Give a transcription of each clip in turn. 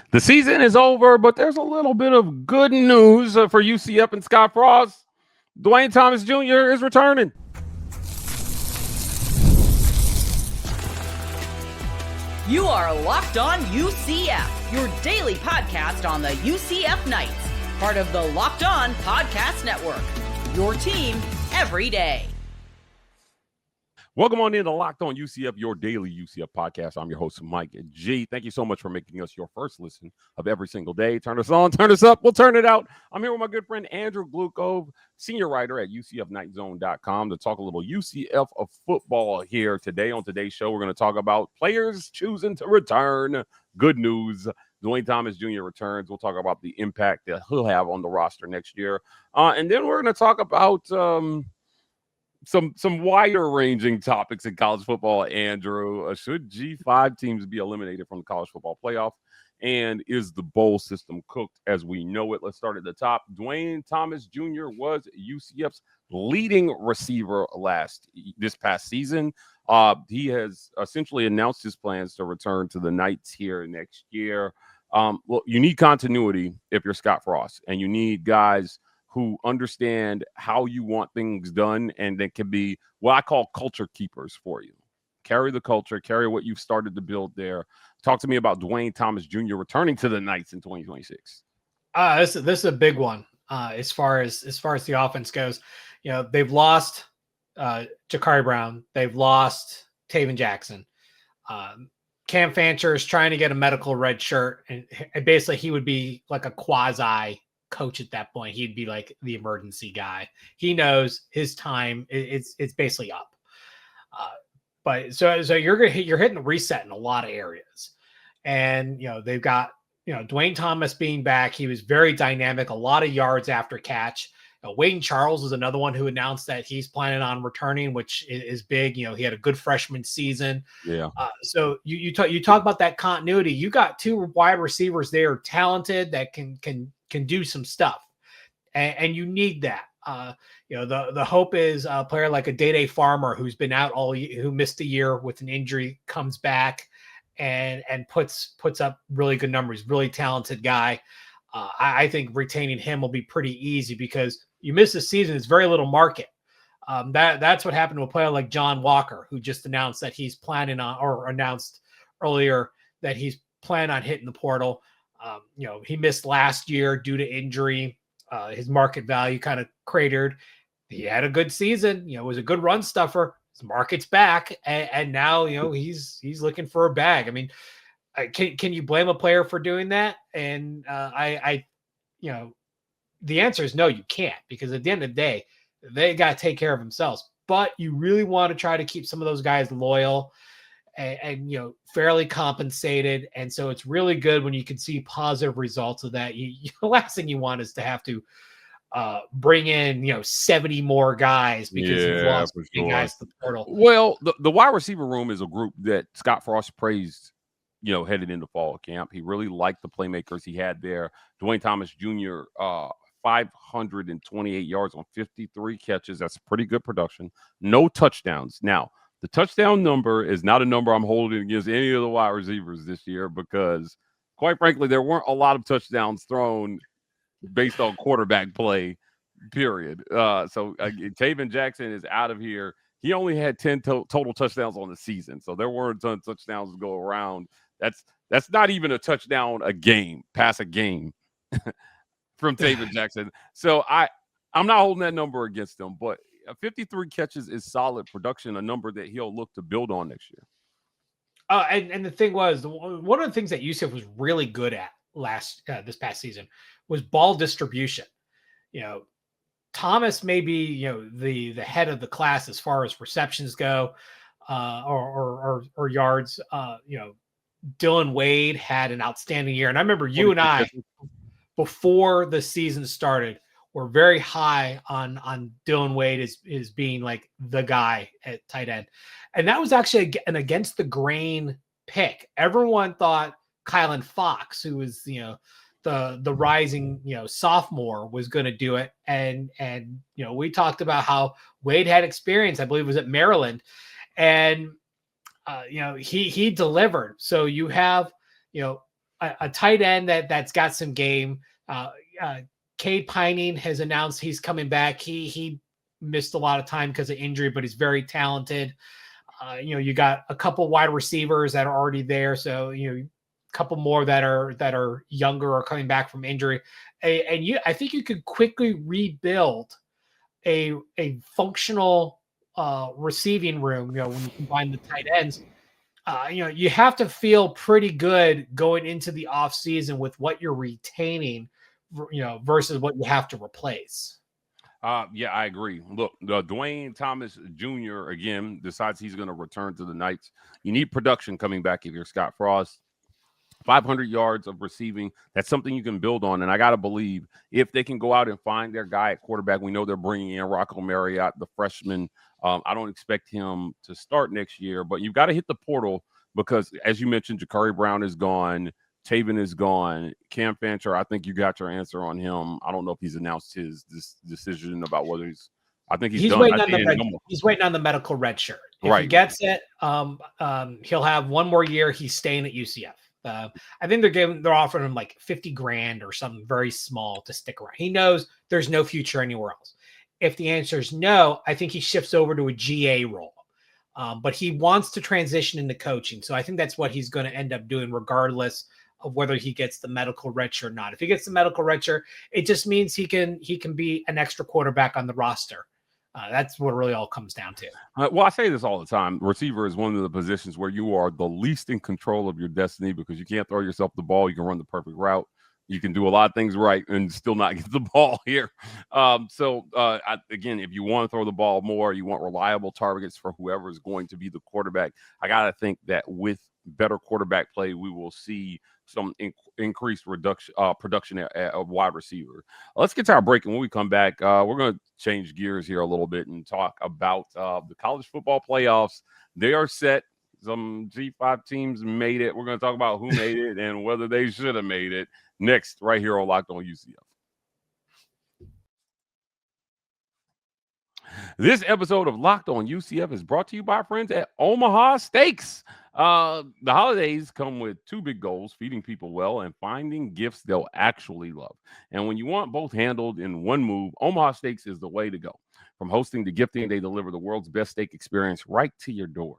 The season is over, but there's a little bit of good news for UCF and Scott Frost. Duane Thomas Jr. is returning. You are Locked On UCF, your daily podcast on the UCF Knights, part of the Locked On Podcast Network, your team every day. Welcome on into Locked On UCF, your daily UCF podcast. I'm your host, Mike G. Thank you so much for making us your first listen of every single day. Turn us on, turn us up, we'll turn it out. I'm here with my good friend, Andrew Gluchov, senior writer at UCFKnightZone.com to talk a little UCF of football here today. On today's show, we're going to talk about players choosing to return. Good news. Duane Thomas Jr. returns. We'll talk about the impact that he'll have on the roster next year. And then we're going to talk about some wider ranging topics in college football. Andrew, should G5 teams be eliminated from the college football playoff? And is the bowl system cooked as we know it? Let's start at the top. Duane Thomas Jr. was UCF's leading receiver this past season. He has essentially announced his plans to return to the Knights here next year. Well, you need continuity if you're Scott Frost, and you need guys who understand how you want things done, and that can be what I call culture keepers for you. Carry the culture, carry what you've started to build there. Talk to me about Duane Thomas Jr. returning to the Knights in 2026. This is a big one as far as the offense goes. You know, they've lost Jacurri Brown, they've lost Tayven Jackson. Cam Fancher is trying to get a medical red shirt, and basically he would be like a quasi coach at that point. He'd be like the emergency guy. He knows his time it's basically up. But so you're hitting the reset in a lot of areas. And you know, they've got, you know, Duane Thomas being back. He was very dynamic, a lot of yards after catch. Wade Charles is another one who announced that he's planning on returning, which is big. You know, he had a good freshman season. Yeah. So you talk about that continuity. You got two wide receivers there, talented, that can do some stuff, and you need that. You know, the hope is a player like a Day Farmer, who's been out all year, who missed a year with an injury, comes back and puts up really good numbers. Really talented guy. I think retaining him will be pretty easy because you miss a season, it's very little market. That's what happened to a player like John Walker, who just announced that he's planning on, or announced earlier that he's planning on hitting the portal. You know, he missed last year due to injury. His market value kind of cratered. He had a good season. You know, was a good run stuffer. His market's back, and now, you know, he's looking for a bag. I mean, can you blame a player for doing that? And I you know, the answer is no, you can't, because at the end of the day, they got to take care of themselves. But you really want to try to keep some of those guys loyal and you know, fairly compensated. And so it's really good when you can see positive results of that. The last thing you want is to have to bring in, you know, 70 more guys because you've lost guys to the portal. Well, the wide receiver room is a group that Scott Frost praised, you know, headed into fall camp. He really liked the playmakers he had there. Duane Thomas Jr., 528 yards on 53 catches. That's pretty good production. No touchdowns. Now, the touchdown number is not a number I'm holding against any of the wide receivers this year because, quite frankly, there weren't a lot of touchdowns thrown based on quarterback play, period. So Tayven Jackson is out of here. He only had 10 total touchdowns on the season, so there weren't a ton of touchdowns to go around. That's not even a touchdown pass a game from Tayven Jackson. So I'm not holding that number against him, but 53 catches is solid production, a number that he'll look to build on next year. And the thing was, one of the things that UCF was really good at this past season was ball distribution. You know, Thomas may be, you know, the head of the class as far as receptions go, or yards. You know, Dylan Wade had an outstanding year, and I remember you and I, before the season started, were very high on Dylan Wade as being like the guy at tight end. And that was actually an against the grain pick. Everyone thought Kylan Fox, who was, you know, the rising, you know, sophomore, was going to do it. And, you know, we talked about how Wade had experience, I believe it was at Maryland, and, you know, he delivered. So you have, you know, a tight end that's got some game. Cade Pining has announced he's coming back. He missed a lot of time because of injury, but he's very talented. You got a couple wide receivers that are already there. So, a couple more that are younger or coming back from injury. I think you could quickly rebuild a functional receiving room, when you combine the tight ends. You have to feel pretty good going into the off season with what you're retaining, versus what you have to replace. Yeah, I agree. Look, Duane Thomas Jr. again decides he's going to return to the Knights. You need production coming back if you're Scott Frost. 500 yards of receiving, that's something you can build on. And I got to believe if they can go out and find their guy at quarterback, we know they're bringing in Rocco Marriott, the freshman. I don't expect him to start next year, but you've got to hit the portal because, as you mentioned, Jacurri Brown is gone. Tayven is gone. Cam Fancher, I think you got your answer on him. I don't know if he's announced his decision about whether I think he's done. He's waiting on the medical red shirt. If right. He gets it, he'll have one more year. He's staying at UCF. I think they're offering him like $50,000 or something very small to stick around. He knows there's no future anywhere else. If the answer is no, I think he shifts over to a GA role. But he wants to transition into coaching. So I think that's what he's going to end up doing regardless of whether he gets the medical red shirt or not. If he gets the medical red shirt, it just means he can be an extra quarterback on the roster. That's what it really all comes down to. Well, I say this all the time. Receiver is one of the positions where you are the least in control of your destiny because you can't throw yourself the ball. You can run the perfect route. You can do a lot of things right and still not get the ball here. Again, if you want to throw the ball more, you want reliable targets for whoever is going to be the quarterback. I got to think that with better quarterback play, we will see some increased production at wide receiver. Let's get to our break, and when we come back, we're going to change gears here a little bit and talk about the college football playoffs. They are set. Some G5 teams made it. We're going to talk about who made it and whether they should have made it next, right here on Locked On UCF. This episode of Locked On UCF is brought to you by our friends at Omaha Steaks. The holidays come with two big goals: feeding people well and finding gifts they'll actually love. And when you want both handled in one move, Omaha Steaks is the way to go. From hosting to gifting, they deliver the world's best steak experience right to your door.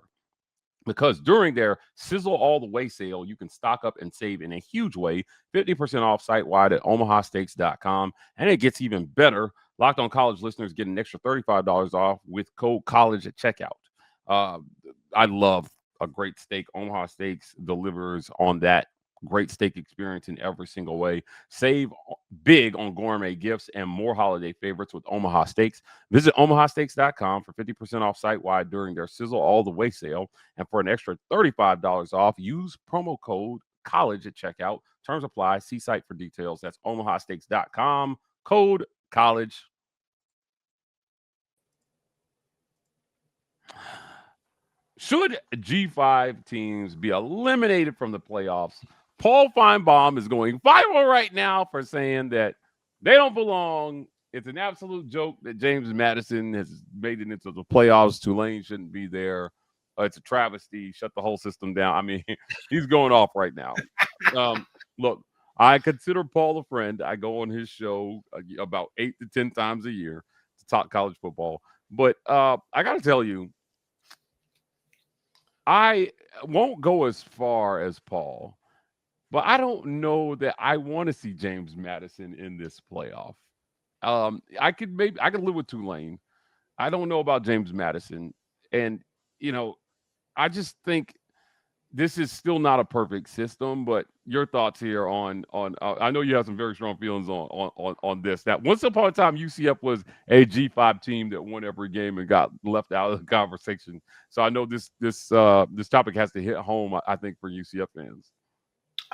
Because during their Sizzle All the Way sale, you can stock up and save in a huge way, 50% off site-wide at omahasteaks.com. And it gets even better. Locked On College listeners get an extra $35 off with code COLLEGE at checkout. I love a great steak. Omaha Steaks delivers on that great steak experience in every single way. Save big on gourmet gifts and more holiday favorites with Omaha Steaks. Visit omahasteaks.com for 50% off site-wide during their Sizzle All the Way sale. And for an extra $35 off, use promo code COLLEGE at checkout. Terms apply. See site for details. That's omahasteaks.com. Code COLLEGE. Should G5 teams be eliminated from the playoffs? Paul Finebaum is going viral right now for saying that they don't belong. It's an absolute joke that James Madison has made it into the playoffs. Tulane shouldn't be there. It's a travesty. Shut the whole system down. I mean, he's going off right now. Look, I consider Paul a friend. I go on his show about 8 to 10 times a year to talk college football. But I got to tell you, I won't go as far as Paul, but I don't know that I want to see James Madison in this playoff. I could live with Tulane. I don't know about James Madison. And, I just think this is still not a perfect system, but your thoughts here on I know you have some very strong feelings on this. That once upon a time, UCF was a G5 team that won every game and got left out of the conversation. So I know this topic has to hit home, I think, for UCF fans.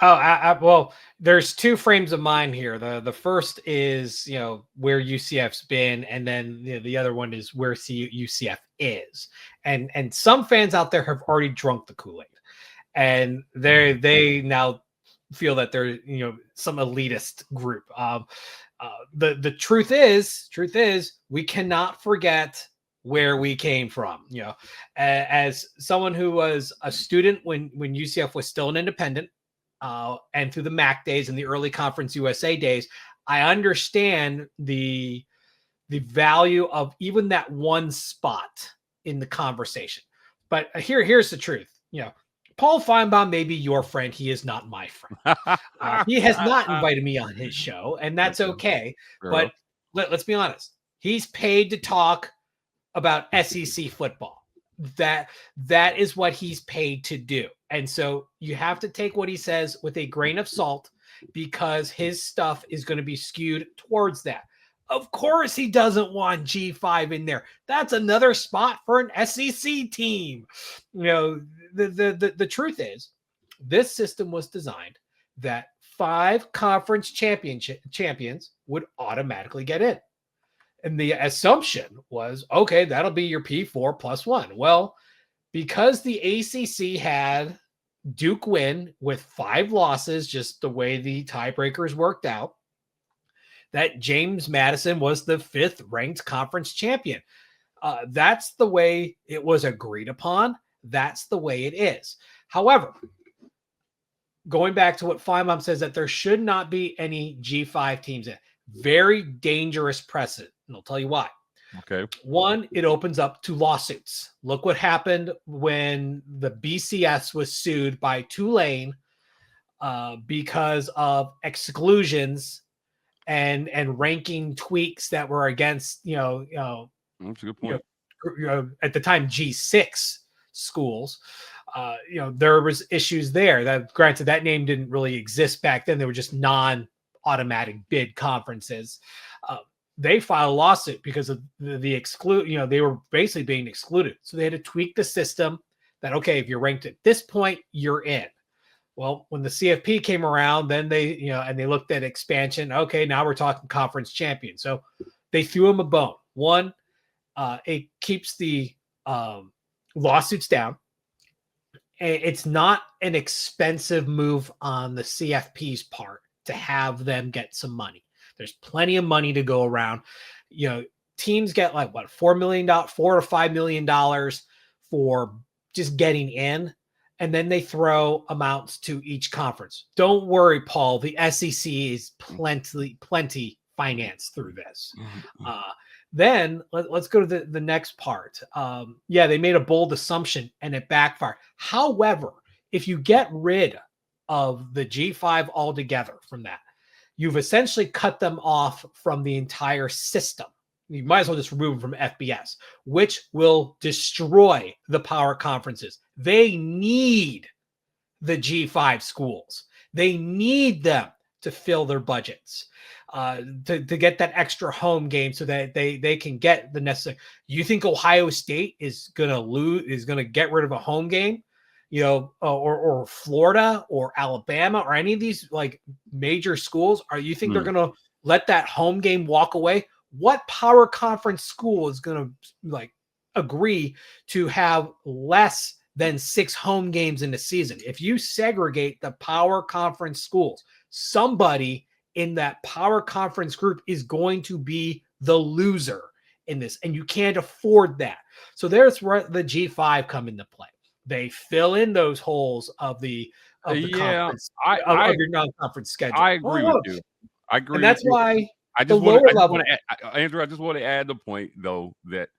Well, there's two frames of mind here. The first is, where UCF's been, and then the other one is where UCF is. And some fans out there have already drunk the Kool-Aid, and they now feel that they're, some elitist group. The truth is we cannot forget where we came from. As someone who was a student when UCF was still an independent, and through the MAC days and the early Conference USA days, I understand the value of even that one spot in the conversation. But here's the truth. Paul Finebaum may be your friend. He is not my friend. He has not invited me on his show, and that's okay. But let's be honest. He's paid to talk about SEC football. That is what he's paid to do. And so you have to take what he says with a grain of salt, because his stuff is going to be skewed towards that. Of course, he doesn't want G5 in there. That's another spot for an SEC team. The truth is, this system was designed that 5 conference champions would automatically get in. And the assumption was, okay, that'll be your P4 plus 1. Well, because the ACC had Duke win with 5 losses, just the way the tiebreakers worked out, that James Madison was the 5th ranked conference champion. That's the way it was agreed upon. That's the way it is. However, going back to what Finebaum says, that there should not be any G5 teams in. Very dangerous precedent. And I'll tell you why. Okay. One, it opens up to lawsuits. Look what happened when the BCS was sued by Tulane because of exclusions and ranking tweaks that were against, that's a good point. At the time, G6 schools. There was issues there. That, granted, that name didn't really exist back then. They were just non-automatic bid conferences. They filed a lawsuit because of the exclude. They were basically being excluded. So they had to tweak the system that, okay, if you're ranked at this point, you're in. Well, when the CFP came around, then they, and they looked at expansion. Okay, now we're talking conference champion. So they threw him a bone. One, it keeps the lawsuits down. It's not an expensive move on the CFP's part to have them get some money. There's plenty of money to go around. Teams get like what, $4 to $5 million for just getting in, and then they throw amounts to each conference. Don't worry, Paul. The SEC is plenty financed through this. Then let's go to the next part. They made a bold assumption and it backfired. However, if you get rid of the G5 altogether from that, you've essentially cut them off from the entire system. You might as well just remove them from FBS, which will destroy the power conferences. They need the G5 schools. They need them to fill their budgets, to get that extra home game so that they can get the necessary. You think Ohio State is going to get rid of a home game? Or Florida or Alabama or any of these like major schools, you think they're going to let that home game walk away? What power conference school is going to agree to have less than 6 home games in the season? If you segregate the power conference schools, somebody in that power conference group is going to be the loser in this, and you can't afford that. So there's where the G5 come into play. They fill in those holes of the conference, of your non-conference schedule. I agree with you. I agree, and that's why Andrew, I just want to add the point though that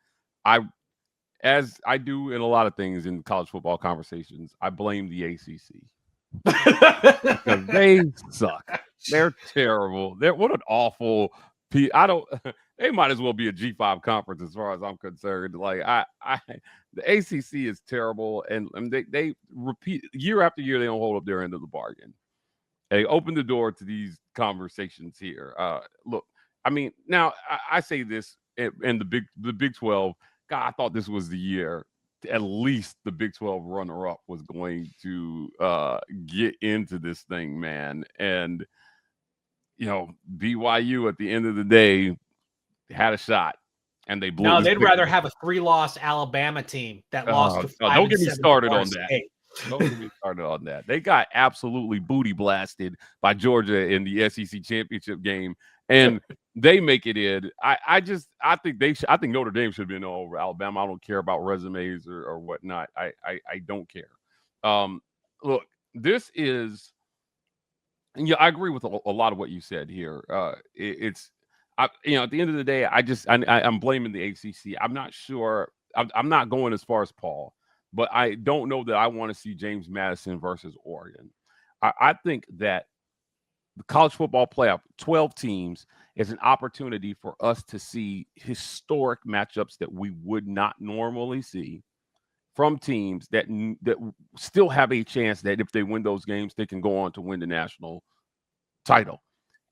as I do in a lot of things in college football conversations, I blame the ACC because they suck. They're terrible. What an awful. They might as well be a G5 conference as far as I'm concerned. The ACC is terrible, and they repeat year after year. They don't hold up their end of the bargain. And they open the door to these conversations here. Look, I mean, now I say this, and the Big 12. God, I thought this was the year. At least the Big 12 runner-up was going to get into this thing, man. And BYU at the end of the day had a shot. And they blew. No, they'd rather have a 3-loss Alabama team that lost to 5. Don't get me started on that. Don't get me started on that. They got absolutely booty blasted by Georgia in the SEC championship game, and they make it in. I think Notre Dame should have been over Alabama. I don't care about resumes or whatnot. I don't care. Look, this is And yeah, I agree with a lot of what you said here. It's, at the end of the day, I'm blaming the ACC. I'm not sure. I'm not going as far as Paul, but I don't know that I want to see James Madison versus Oregon. I think that the college football playoff, 12 teams, is an opportunity for us to see historic matchups that we would not normally see from teams that still have a chance that if they win those games, they can go on to win the national title.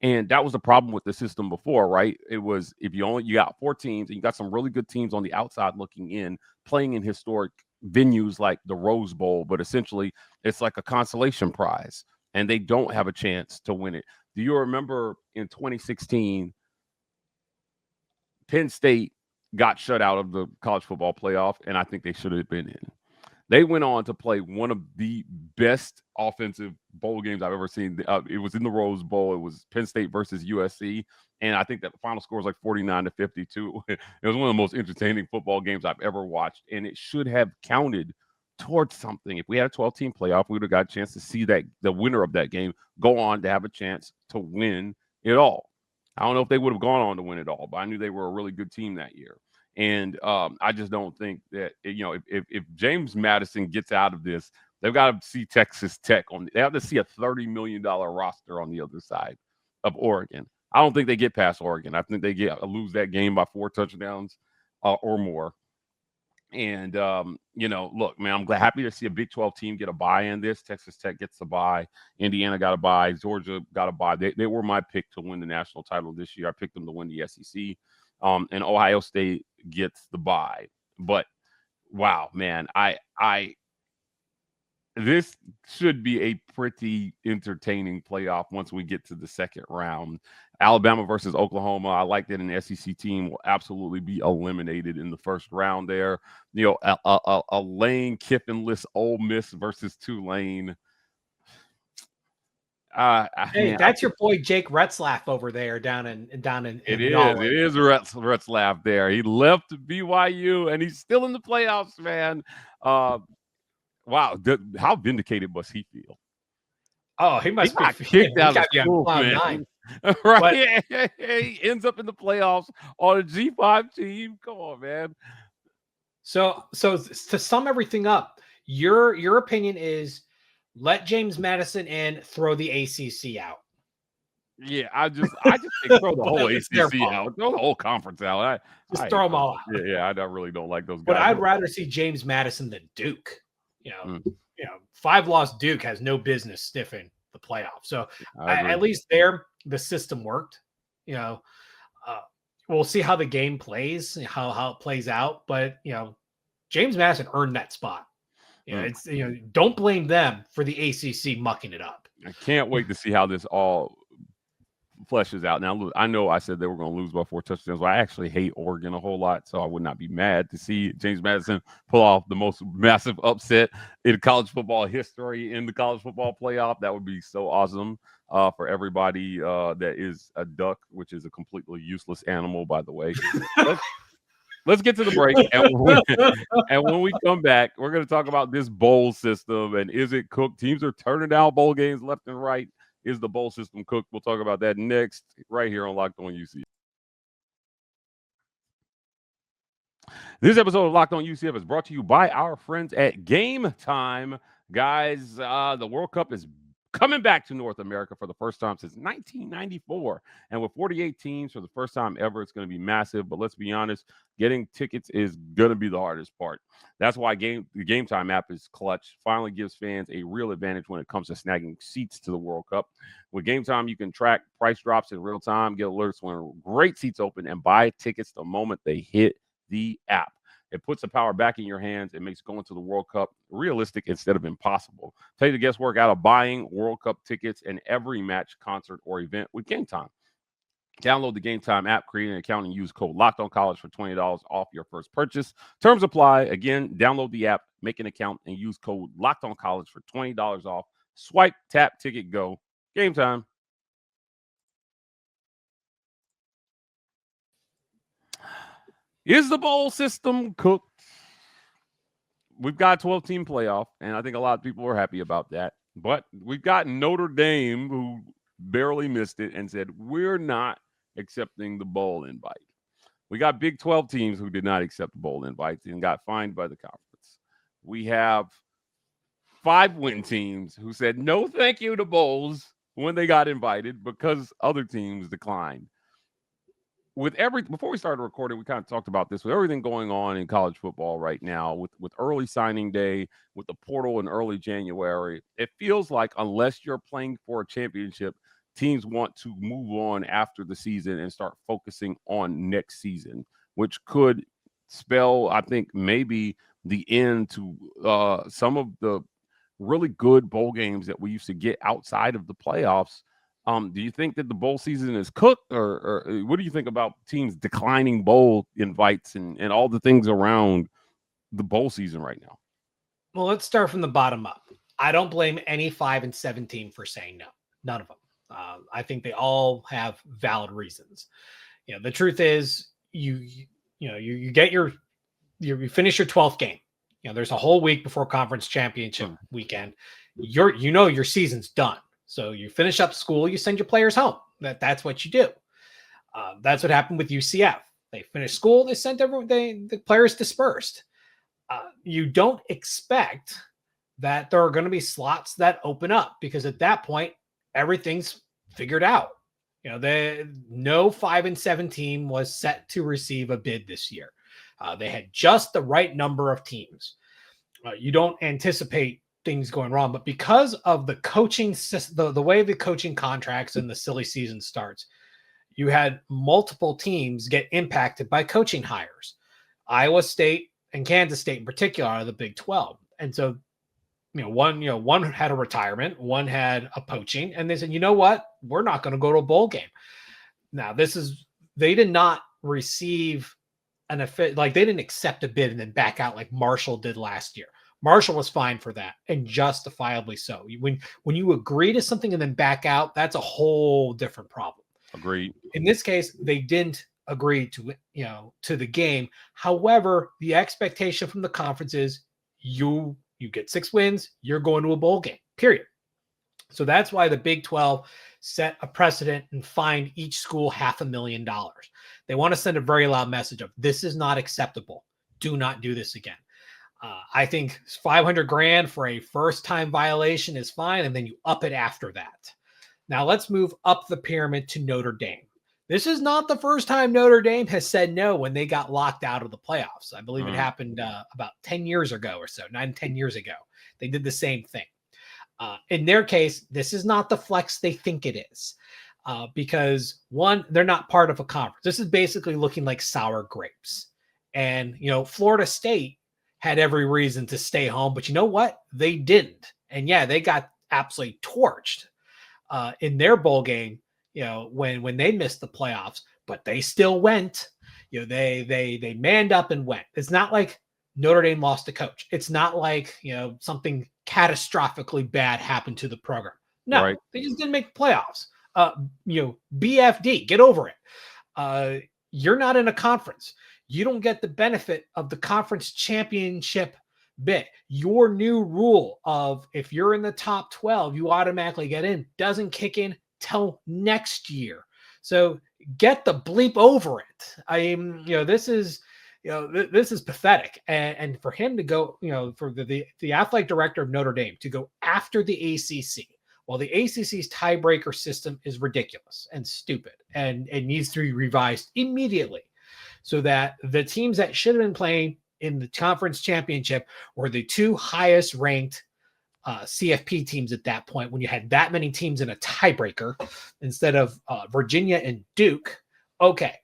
And that was the problem with the system before, right? It was if you got 4 teams and you got some really good teams on the outside looking in, playing in historic venues like the Rose Bowl, but essentially it's like a consolation prize, and they don't have a chance to win it. Do you remember in 2016, Penn State got shut out of the college football playoff, and I think they should have been in. They went on to play one of the best offensive bowl games I've ever seen. It was in the Rose Bowl. It was Penn State versus USC, and I think that the final score was like 49-52. It was one of the most entertaining football games I've ever watched, and it should have counted towards something. If we had a 12-team playoff, we would have got a chance to see that the winner of that game go on to have a chance to win it all. I don't know if they would have gone on to win it all, but I knew they were a really good team that year. And I just don't think that, if James Madison gets out of this, they've got to see Texas Tech they have to see a $30 million roster on the other side of Oregon. I don't think they get past Oregon. I think they lose that game by 4 touchdowns or more. And, look, man, I'm happy to see a Big 12 team get a bye in this. Texas Tech gets a bye. Indiana got a bye. Georgia got a bye. They were my pick to win the national title this year. I picked them to win the SEC. And Ohio State gets the bye. But, wow, man, this should be a pretty entertaining playoff once we get to the second round. Alabama versus Oklahoma. I like that an SEC team will absolutely be eliminated in the first round there. A Lane Kiffinless Ole Miss versus Tulane. Hey, that's your boy Jake Retzlaff over there down in it is Retzlaff there. He left BYU and he's still in the playoffs, man. Wow, how vindicated must he feel? Oh, he must be kicked out of school, man. Right? He ends up in the playoffs on a G5 team. Come on, man. So to sum everything up, your opinion is let James Madison in, throw the ACC out. Yeah, I just think throw the whole ACC out, throw the whole conference out. Just throw them all out. Yeah, I really don't like those guys. But I'd rather see James Madison than Duke. 5-loss Duke has no business sniffing the playoff. So at least there, the system worked. We'll see how the game plays, how it plays out. But James Madison earned that spot. It's don't blame them for the ACC mucking it up. I can't wait to see how this all fleshes out. Now, look, I know I said they were going to lose by 4 touchdowns, but I actually hate Oregon a whole lot, so I would not be mad to see James Madison pull off the most massive upset in college football history in the college football playoff. That would be so awesome for everybody that is a duck, which is a completely useless animal, by the way. Let's get to the break, and when we come back, we're going to talk about this bowl system and is it cooked? Teams are turning down bowl games left and right. Is the bowl system cooked? We'll talk about that next, right here on Locked On UCF. This episode of Locked On UCF is brought to you by our friends at Game Time. Guys, the World Cup is coming back to North America for the first time since 1994. And with 48 teams for the first time ever, it's going to be massive. But let's be honest, getting tickets is going to be the hardest part. That's why the Game Time app is clutch. Finally gives fans a real advantage when it comes to snagging seats to the World Cup. With Game Time, you can track price drops in real time, get alerts when great seats open, and buy tickets the moment they hit the app. It puts the power back in your hands. It makes going to the World Cup realistic instead of impossible. Take the guesswork out of buying World Cup tickets in every match, concert, or event with Game Time. Download the Game Time app, create an account, and use code LOCKEDONCollege for $20 off your first purchase. Terms apply. Again, download the app, make an account, and use code LOCKEDONCollege for $20 off. Swipe, tap, ticket, go. Game Time. Is the bowl system cooked? We've got a 12-team playoff, and I think a lot of people are happy about that. But we've got Notre Dame, who barely missed it and said, we're not accepting the bowl invite. We got Big 12 teams who did not accept the bowl invites and got fined by the conference. We have 5-win teams who said no thank you to bowls when they got invited because other teams declined. Before we started recording, we kind of talked about this with everything going on in college football right now, with early signing day, with the portal in early January. It feels like unless you're playing for a championship, teams want to move on after the season and start focusing on next season, which could spell, I think, maybe the end to some of the really good bowl games that we used to get outside of the playoffs. Do you think that the bowl season is cooked, or what do you think about teams declining bowl invites and all the things around the bowl season right now? Well, let's start from the bottom up. I don't blame any 5-7 team for saying no. None of them. I think they all have valid reasons. The truth is, you finish your 12th game. There's a whole week before conference championship weekend. Your season's done. So you finish up school, you send your players home. That's what you do. That's what happened with UCF. They finished school, they sent the players dispersed. You don't expect that there are going to be slots that open up because at that point, everything's figured out. No 5-7 team was set to receive a bid this year. They had just the right number of teams. You don't anticipate things going wrong, but because of the coaching system, the way the coaching contracts and the silly season starts, you had multiple teams get impacted by coaching hires. Iowa State and Kansas State in particular are the Big 12. And so, one had a retirement, one had a poaching, and they said, you know what? We're not going to go to a bowl game. Now, they did not receive they didn't accept a bid and then back out like Marshall did last year. Marshall was fine for that, and justifiably so. When you agree to something and then back out, that's a whole different problem. Agreed. In this case, they didn't agree to the game. However, the expectation from the conference is you get 6 wins, you're going to a bowl game, period. So that's why the Big 12 set a precedent and fined each school $500,000. They want to send a very loud message of this is not acceptable. Do not do this again. I think $500,000 for a first-time violation is fine, and then you up it after that. Now let's move up the pyramid to Notre Dame. This is not the first time Notre Dame has said no when they got locked out of the playoffs. I believe it happened about 10 years ago or so, 9-10 years ago. They did the same thing. In their case, this is not the flex they think it is because, one, they're not part of a conference. This is basically looking like sour grapes. And, Florida State had every reason to stay home, but you know what? They didn't. And yeah, they got absolutely torched in their bowl game, when they missed the playoffs, but they still went. They manned up and went. It's not like Notre Dame lost a coach. It's not like, something catastrophically bad happened to the program. No, right. They just didn't make the playoffs. BFD, get over it. You're not in a conference. You don't get the benefit of the conference championship bit. Your new rule of if you're in the top 12, you automatically get in doesn't kick in till next year. So get the bleep over it. This is pathetic. And for him to go, for the athletic director of Notre Dame to go after the ACC, while the ACC's tiebreaker system is ridiculous and stupid and it needs to be revised immediately so that the teams that should have been playing in the conference championship were the 2 highest ranked CFP teams at that point when you had that many teams in a tiebreaker instead of Virginia and Duke. Okay.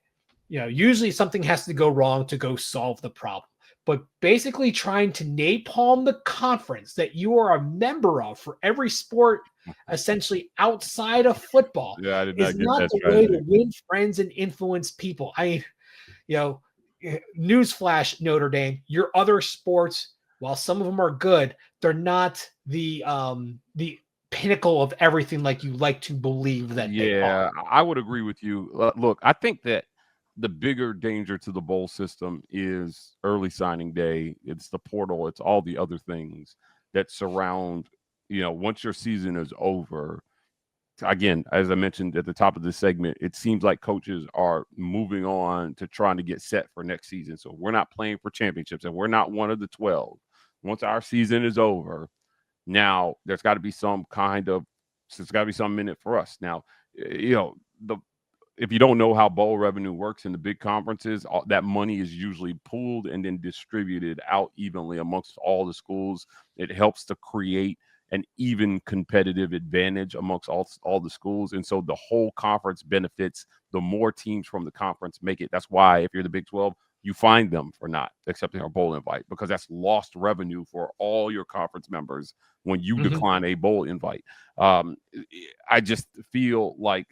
Usually something has to go wrong to go solve the problem. But basically trying to napalm the conference that you are a member of for every sport essentially outside of football is not the way to win friends and influence people. Newsflash, Notre Dame, your other sports, while some of them are good, they're not the pinnacle of everything like you like to believe that they are. I would agree with you. Look, I think that the bigger danger to the bowl system is early signing day. It's the portal. It's all the other things that surround, once your season is over, again, as I mentioned at the top of this segment, it seems like coaches are moving on to trying to get set for next season. So we're not playing for championships, and we're not one of the 12. Once our season is over, now there's got to be some in it for us. Now, if you don't know how bowl revenue works in the big conferences, that money is usually pooled and then distributed out evenly amongst all the schools. It helps to create an even competitive advantage amongst all the schools. And so the whole conference benefits the more teams from the conference make it. That's why if you're the Big 12, you find them for not accepting our bowl invite, because that's lost revenue for all your conference members when you decline a bowl invite. I just feel like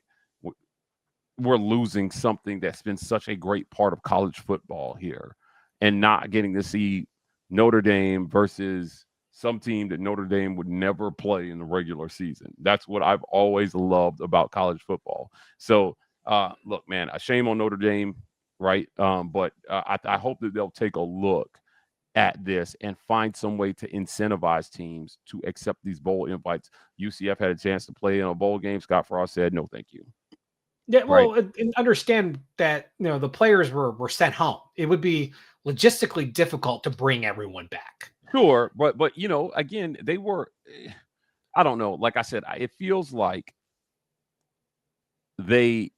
we're losing something that's been such a great part of college football here, and not getting to see Notre Dame versus some team that Notre Dame would never play in the regular season. That's what I've always loved about college football. So, look, man, a shame on Notre Dame, right? But I hope that they'll take a look at this and find some way to incentivize teams to accept these bowl invites. UCF had a chance to play in a bowl game. Scott Frost said, no, thank you. Yeah, well, right. And understand that, the players were sent home. It would be logistically difficult to bring everyone back. Sure, but again, they were, I don't know. Like I said, it feels like they,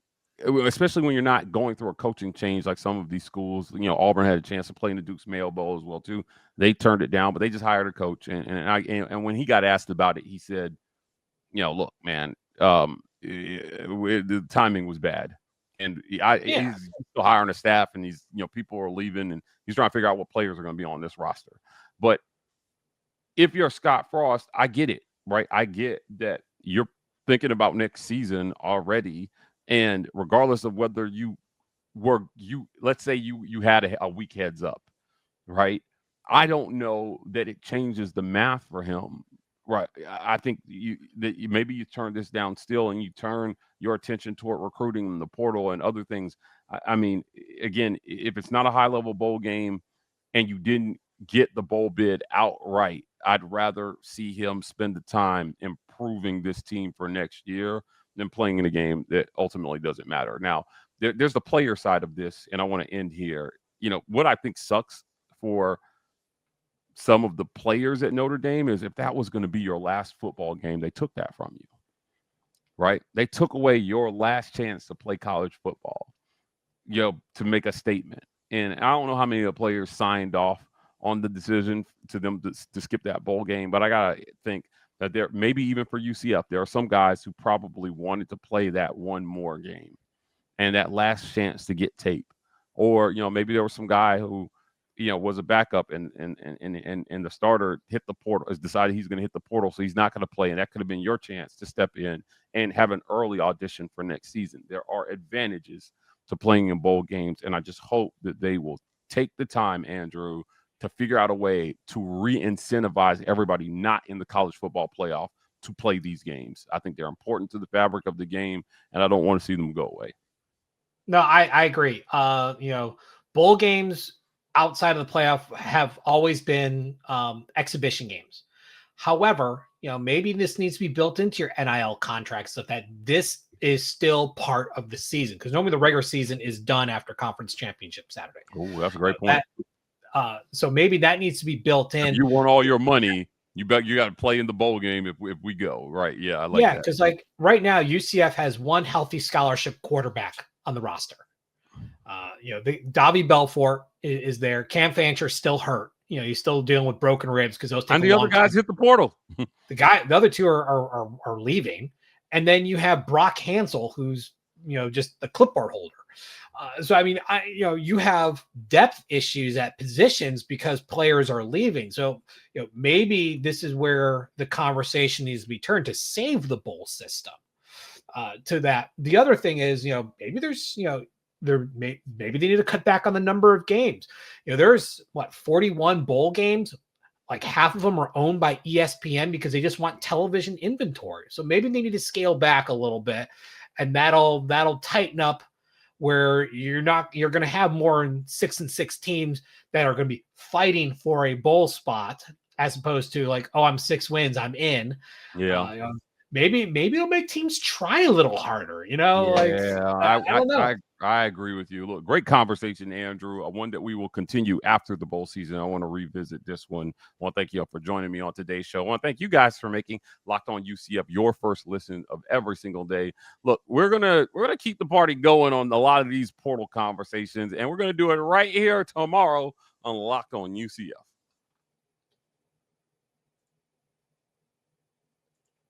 especially when you're not going through a coaching change like some of these schools. Auburn had a chance to play in the Duke's Mayo Bowl as well too. They turned it down, but they just hired a coach. And when he got asked about it, he said, look, man, the timing was bad, and he's still hiring a staff, and he's people are leaving, and he's trying to figure out what players are going to be on this roster. But if you're Scott Frost, I get it, right? I get that you're thinking about next season already, and regardless of whether let's say you had a week heads up, right? I don't know that it changes the math for him. Right. I think maybe you turn this down still, and you turn your attention toward recruiting in the portal and other things. I mean, again, if it's not a high-level bowl game and you didn't get the bowl bid outright, I'd rather see him spend the time improving this team for next year than playing in a game that ultimately doesn't matter. Now, there's the player side of this, and I want to end here. What I think sucks for some of the players at Notre Dame is if that was going to be your last football game, they took that from you, right? They took away your last chance to play college football, to make a statement. And I don't know how many of the players signed off on the decision to them to skip that bowl game, but I got to think that there, maybe even for UCF, there are some guys who probably wanted to play that one more game and that last chance to get tape. Or, maybe there was some guy who, was a backup and the starter hit the portal, has decided he's going to hit the portal, so he's not going to play. And that could have been your chance to step in and have an early audition for next season. There are advantages to playing in bowl games, and I just hope that they will take the time, Andrew, to figure out a way to re-incentivize everybody not in the college football playoff to play these games. I think they're important to the fabric of the game, and I don't want to see them go away. No, I agree. Bowl games outside of the playoff have always been exhibition games. However, maybe this needs to be built into your NIL contracts so that this is still part of the season, because normally the regular season is done after conference championship Saturday. Oh, that's a great point. So maybe that needs to be built in. If you want all your money, you got to play in the bowl game if we go, right? Yeah, I like that. Because like right now, UCF has one healthy scholarship quarterback on the roster. The Davie Belfort is there. Cam Fancher still hurt. He's still dealing with broken ribs because those. And the other guys hit the portal. The other two are leaving, and then you have Brock Hansel, who's just the clipboard holder. So I mean, you have depth issues at positions because players are leaving. So maybe this is where the conversation needs to be turned to save the bowl system. To that, the other thing is maybe there's maybe they need to cut back on the number of games. There's 41 bowl games. Like half of them are owned by ESPN because they just want television inventory. So maybe they need to scale back a little bit, and that'll tighten up where you're going to have more than 6-6 teams that are going to be fighting for a bowl spot, as opposed to like, oh, I'm 6 wins, I'm in. Yeah. maybe it'll make teams try a little harder. You know, I don't know. I agree with you. Look, great conversation, Andrew. One that we will continue after the bowl season. I want to revisit this one. I want to thank you all for joining me on today's show. I want to thank you guys for making Locked On UCF your first listen of every single day. Look, we're gonna keep the party going on a lot of these portal conversations, and we're gonna do it right here tomorrow on Locked On UCF.